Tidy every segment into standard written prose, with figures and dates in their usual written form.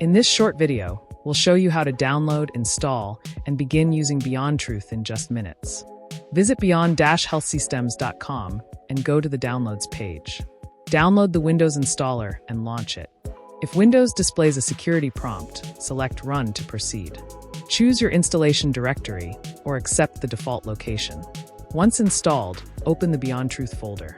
In this short video, we'll show you how to download, install, and begin using Beyond Truth in just minutes. Visit beyond-healthsystems.com and go to the Downloads page. Download the Windows installer and launch it. If Windows displays a security prompt, select Run to proceed. Choose your installation directory or accept the default location. Once installed, open the Beyond Truth folder.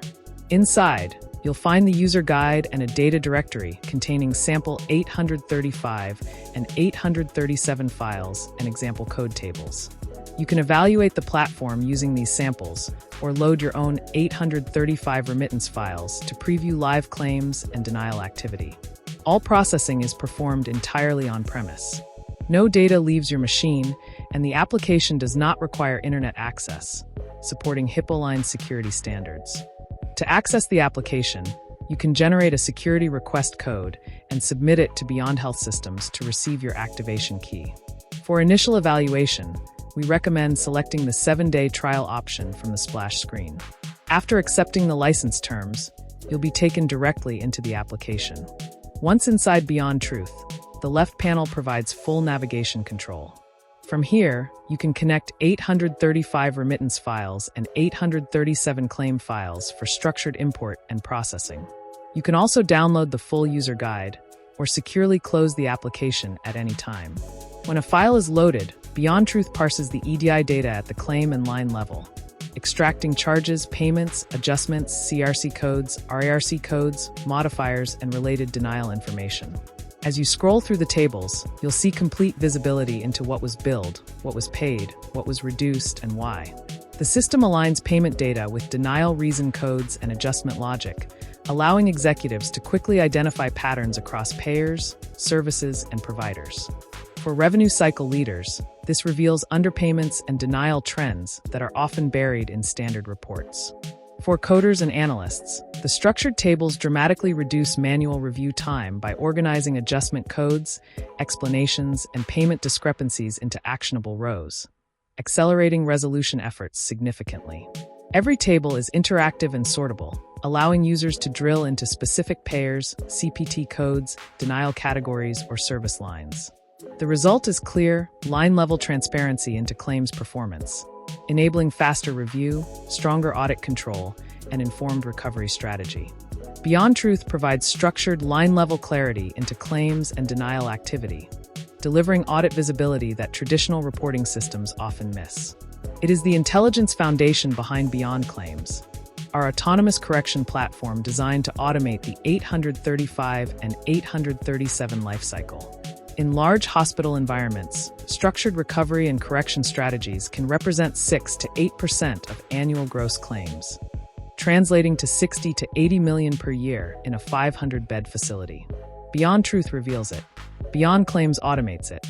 Inside, you'll find the user guide and a data directory containing sample 835 and 837 files and example code tables. You can evaluate the platform using these samples or load your own 835 remittance files to preview live claims and denial activity. All processing is performed entirely on-premise. No data leaves your machine, and the application does not require internet access, supporting HIPAA-aligned security standards. To access the application, you can generate a security request code and submit it to Beyond Health Systems to receive your activation key. For initial evaluation, we recommend selecting the 7-day trial option from the splash screen. After accepting the license terms, you'll be taken directly into the application. Once inside Beyond Truth, the left panel provides full navigation control. From here, you can connect 835 remittance files and 837 claim files for structured import and processing. You can also download the full user guide or securely close the application at any time. When a file is loaded, Beyond Truth parses the EDI data at the claim and line level, extracting charges, payments, adjustments, CRC codes, RARC codes, modifiers, and related denial information. As you scroll through the tables, you'll see complete visibility into what was billed, what was paid, what was reduced, and why. The system aligns payment data with denial reason codes and adjustment logic, allowing executives to quickly identify patterns across payers, services, and providers. For revenue cycle leaders, this reveals underpayments and denial trends that are often buried in standard reports. For coders and analysts, the structured tables dramatically reduce manual review time by organizing adjustment codes, explanations, and payment discrepancies into actionable rows, accelerating resolution efforts significantly. Every table is interactive and sortable, allowing users to drill into specific payers, CPT codes, denial categories, or service lines. The result is clear, line-level transparency into claims performance, enabling faster review, stronger audit control, and informed recovery strategy. Beyond Truth provides structured line-level clarity into claims and denial activity, delivering audit visibility that traditional reporting systems often miss. It is the intelligence foundation behind Beyond Claims, our autonomous correction platform designed to automate the 835 and 837 lifecycle. In large hospital environments, structured recovery and correction strategies can represent 6 to 8% of annual gross claims, translating to 60 to 80 million per year in a 500-bed facility. Beyond Truth reveals it. Beyond Claims automates it.